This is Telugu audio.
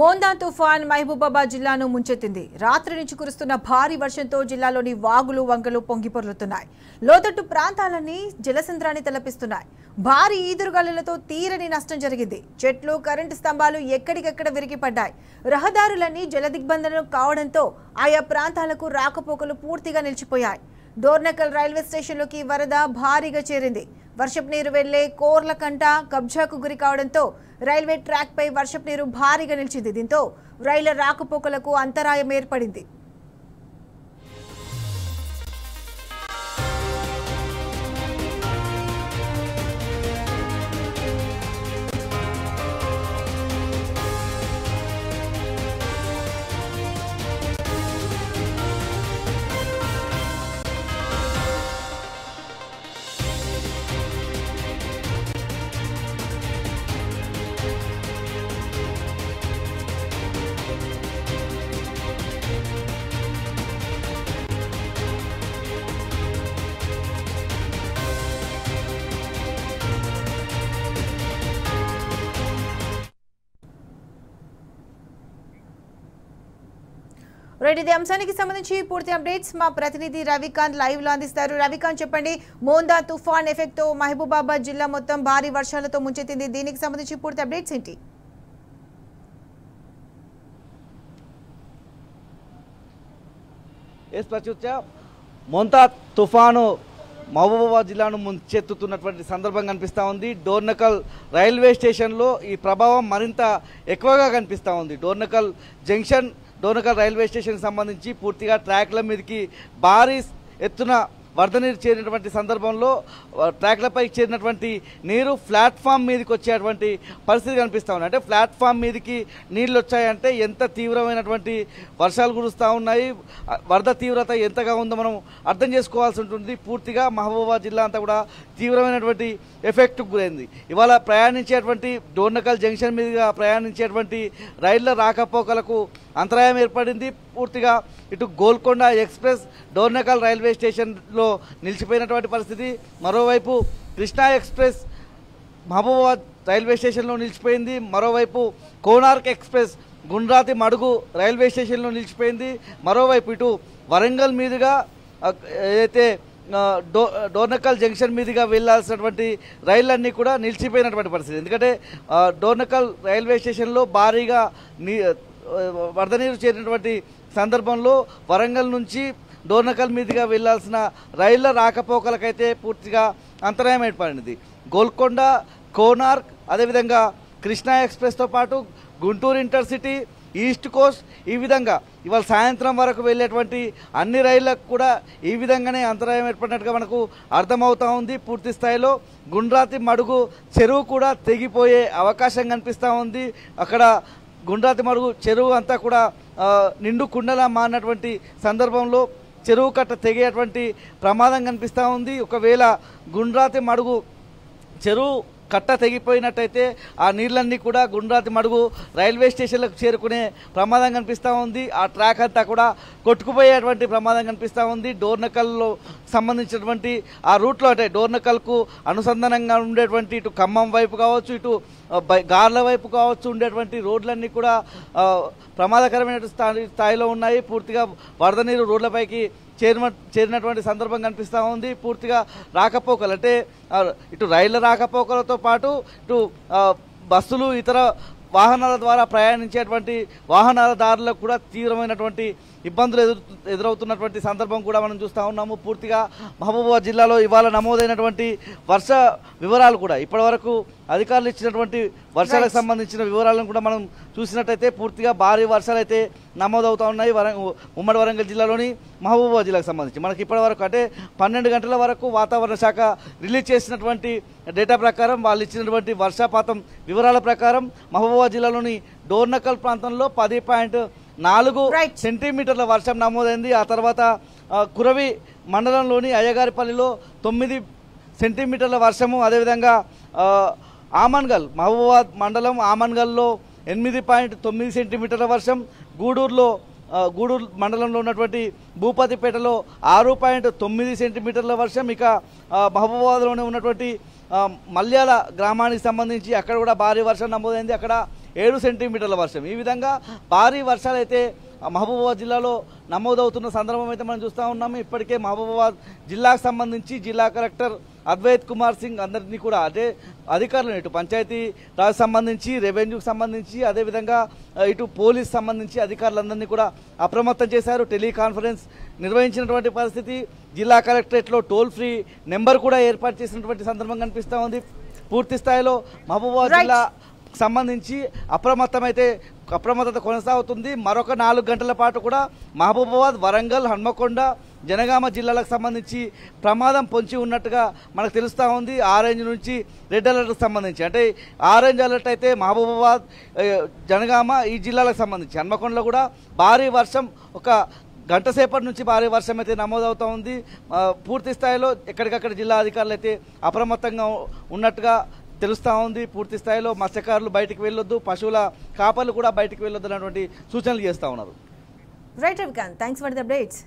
మోందా తుఫాన్ మహబూబాబాద్ జిల్లాను ముంచెత్తింది. రాత్రి నుంచి కురుస్తున్న భారీ వర్షంతో జిల్లాలోని వాగులు వంకలు పొంగిపొర్లుతున్నాయి. లోతట్టు ప్రాంతాలన్నీ జలసంద్రాన్ని తలపిస్తున్నాయి. భారీ ఈదురుగాలులతో తీరని నష్టం జరిగింది. చెట్లు, కరెంటు స్తంభాలు ఎక్కడికెక్కడ విరిగిపడ్డాయి. రహదారులన్నీ జలదిగ్బంధనం కావడంతో ఆయా ప్రాంతాలకు రాకపోకలు పూర్తిగా నిలిచిపోయాయి. డోర్నకల్ రైల్వే స్టేషన్లోకి వరద భారీగా చేరింది. వర్షపు నీరు వెళ్లే కోర్లకంట కబ్జాకు గురి కావడంతో రైల్వే ట్రాక్ పై వర్షపు నీరు భారీగా నిలిచింది. దీంతో రైళ్ల రాకపోకలకు అంతరాయం ఏర్పడింది. ఇదే అంశానికి సంబంధించి పూర్తి అప్డేట్స్ మా ప్రతినిధి రవికాంత్ లైవ్ లో అందిస్తారు. రవికాంత్, చెప్పండి, మోందా తుఫాన్ ఎఫెక్ట్ తో మహబూబాబాద్ జిల్లా మొత్తం భారీ వర్షాలతో ముంచెత్తింది. దీనికి సంబంధించి పూర్తి అప్డేట్స్ ఏంటి? మోందా తుఫాను మహబూబాబాద్ జిల్లాను ముంచెత్తుతున్నటువంటి సందర్భం కనిపిస్తూ ఉంది. డోర్నకల్ రైల్వే స్టేషన్లో ఈ ప్రభావం మరింత ఎక్కువగా కనిపిస్తూ ఉంది. డోర్నకల్ జంక్షన్, డోర్నకల్ రైల్వే స్టేషన్కి సంబంధించి పూర్తిగా ట్రాక్ల మీదకి భారీ ఎత్తున వరద నీరు చేరినటువంటి సందర్భంలో ట్రాక్లపై చేరినటువంటి నీరు ప్లాట్ఫామ్ మీదకి వచ్చేటువంటి పరిస్థితి కనిపిస్తూ ఉంది. అంటే ప్లాట్ఫామ్ మీదకి నీళ్ళు వచ్చాయంటే ఎంత తీవ్రమైనటువంటి వర్షాలు కురుస్తూ ఉన్నాయి, వరద తీవ్రత ఎంతగా ఉందో మనం అర్థం చేసుకోవాల్సి ఉంటుంది. పూర్తిగా మహబూబాబాద్ జిల్లా అంతా కూడా తీవ్రమైనటువంటి ఎఫెక్ట్కు గురైంది. ఇవాళ ప్రయాణించేటువంటి డోర్నకల్ జంక్షన్ మీదుగా ప్రయాణించేటువంటి రైళ్ల రాకపోకలకు అంతరాయం ఏర్పడింది. పూర్తిగా ఇటు గోల్కొండ ఎక్స్ప్రెస్ డోర్నకల్ రైల్వే స్టేషన్లో నిలిచిపోయినటువంటి పరిస్థితి. మరోవైపు కృష్ణా ఎక్స్ప్రెస్ మహబూబాబాద్ రైల్వే స్టేషన్లో నిలిచిపోయింది. మరోవైపు కోనార్క్ ఎక్స్ప్రెస్ గుండ్రాతి మడుగు రైల్వే స్టేషన్లో నిలిచిపోయింది. మరోవైపు ఇటు వరంగల్ మీదుగా ఏదైతే డోర్నకల్ జంక్షన్ మీదుగా వెళ్లాల్సినటువంటి రైళ్లన్నీ కూడా నిలిచిపోయినటువంటి పరిస్థితి. ఎందుకంటే డోర్నకల్ రైల్వే స్టేషన్లో భారీగా వరద నీరు చేరినటువంటి సందర్భంలో వరంగల్ నుంచి డోర్నకల్ మీదుగా వెళ్లాల్సిన రైళ్ల రాకపోకలకైతే పూర్తిగా అంతరాయం ఏర్పడింది. గోల్కొండ, కోనార్క్, అదేవిధంగా కృష్ణా ఎక్స్ప్రెస్తో పాటు గుంటూరు ఇంటర్సిటీ, ఈస్ట్ కోస్ట్, ఈ విధంగా ఇవాళ సాయంత్రం వరకు వెళ్ళేటువంటి అన్ని రైళ్లకు కూడా ఈ విధంగానే అంతరాయం ఏర్పడినట్టుగా మనకు అర్థమవుతూ ఉంది. పూర్తి స్థాయిలో గుండ్రాతి మడుగు చెరువు కూడా తెగిపోయే అవకాశం కనిపిస్తూ ఉంది. అక్కడ గుండ్రాతి మడుగు చెరువు అంతా కూడా నిండు కుండలా మారినటువంటి సందర్భంలో చెరువు కట్ట తెగేటువంటి ప్రమాదం కనిపిస్తూ ఉంది. ఒకవేళ గుండ్రాతి మడుగు చెరువు కట్ట తెగిపోయినట్టయితే ఆ నీళ్ళన్నీ కూడా గుండ్రాతి మడుగు రైల్వే స్టేషన్లకు చేరుకునే ప్రమాదం కనిపిస్తూ ఉంది. ఆ ట్రాక్ అంతా కూడా కొట్టుకుపోయేటువంటి ప్రమాదం కనిపిస్తూ ఉంది. డోర్నకల్లో సంబంధించినటువంటి ఆ రూట్లో, అంటే డోర్నకల్కు అనుసంధానంగా ఉండేటువంటి ఇటు ఖమ్మం వైపు కావచ్చు, ఇటు గార్ల వైపు కావచ్చు, ఉండేటువంటి రోడ్లన్నీ కూడా ప్రమాదకరమైన స్థాయిలో ఉన్నాయి. పూర్తిగా వరద నీరు రోడ్లపైకి చేరినటువంటి సందర్భం కనిపిస్తూ ఉంది. పూర్తిగా రాకపోకలు, అంటే ఇటు రైళ్ల రాకపోకలతో పాటు ఇటు బస్సులు, ఇతర వాహనాల ద్వారా ప్రయాణించేటువంటి వాహనదారులకు కూడా తీవ్రమైనటువంటి ఇబ్బందులు ఎదురవుతున్నటువంటి సందర్భం కూడా మనం చూస్తూ ఉన్నాము. పూర్తిగా మహబూబాబాద్ జిల్లాలో ఇవాళ నమోదైనటువంటి వర్ష వివరాలు కూడా ఇప్పటివరకు అధికారులు ఇచ్చినటువంటి వర్షాలకు సంబంధించిన వివరాలను కూడా మనం చూసినట్టయితే పూర్తిగా భారీ వర్షాలు అయితే నమోదవుతూ ఉన్నాయి. ఉమ్మడి వరంగల్ జిల్లాలోని మహబూబాబాద్ జిల్లాకు సంబంధించి మనకి ఇప్పటివరకు అంటే 12 గంటల వరకు వాతావరణ శాఖ రిలీజ్ చేసినటువంటి డేటా ప్రకారం, వాళ్ళు ఇచ్చినటువంటి వర్షపాతం వివరాల ప్రకారం మహబూబాబాద్ జిల్లాలోని డోర్నకల్ ప్రాంతంలో 10.4 సెంటీమీటర్ల వర్షం నమోదైంది. ఆ తర్వాత కురవి మండలంలోని అయ్యగారిపల్లిలో 9 సెంటీమీటర్ల వర్షము, అదేవిధంగా ఆమన్గల్ మహబూబాబాద్ మండలం ఆమన్గల్లో 8.9 సెంటీమీటర్ల వర్షం, గూడూరులో గూడూరు మండలంలో ఉన్నటువంటి భూపతిపేటలో 6.9 సెంటీమీటర్ల వర్షం. ఇక మహబూబాబాద్లోనే ఉన్నటువంటి మల్యాల గ్రామానికి సంబంధించి అక్కడ కూడా భారీ వర్షం నమోదైంది. అక్కడ 7 సెంటీమీటర్ల వర్షం. ఈ విధంగా భారీ వర్షాలు అయితే మహబూబాబాద్ జిల్లాలో నమోదవుతున్న సందర్భం అయితే మనం చూస్తూ ఉన్నాము. ఇప్పటికే మహబూబాబాద్ జిల్లాకు సంబంధించి జిల్లా కలెక్టర్ అద్వైత్ కుమార్ సింగ్ అందరినీ కూడా అదే అధికారులను ఇటు పంచాయతీ రాజ్ సంబంధించి రెవెన్యూకి సంబంధించి అదేవిధంగా ఇటు పోలీస్ సంబంధించి అధికారులందరినీ కూడా అప్రమత్తం చేశారు. టెలికాన్ఫరెన్స్ నిర్వహించినటువంటి పరిస్థితి, జిల్లా కలెక్టరేట్లో టోల్ ఫ్రీ నెంబర్ కూడా ఏర్పాటు చేసినటువంటి సందర్భం కనిపిస్తూ ఉంది. పూర్తి స్థాయిలో మహబూబాబాద్ జిల్లా సంబంధించి అప్రమత్తత కొనసాగుతుంది. మరొక 4 గంటల పాటు కూడా మహబూబాబాద్, వరంగల్, హన్మకొండ, జనగామ జిల్లాలకు సంబంధించి ప్రమాదం పొంచి ఉన్నట్టుగా మనకు తెలుస్తూ ఉంది. ఆరెంజ్ నుంచి రెడ్ అలర్ట్కి సంబంధించి, అంటే ఆరెంజ్ అలర్ట్ అయితే మహబూబాబాద్, జనగామ ఈ జిల్లాలకు సంబంధించి, హన్మకొండలో కూడా భారీ వర్షం ఒక గంట సేపటి నుంచి భారీ వర్షం అయితే నమోదవుతూ ఉంది. పూర్తి స్థాయిలో ఎక్కడికక్కడ జిల్లా అధికారులు అయితే అప్రమత్తంగా ఉన్నట్టుగా తెలుస్తూ ఉంది. పూర్తి స్థాయిలో మత్స్యకారులు బయటికి వెళ్ళొద్దు, పశువుల కాపర్లు కూడా బయటికి వెళ్ళొద్దు అన్నటువంటి సూచనలు చేస్తూ ఉన్నారు. Right Ravikanth, thanks for the updates.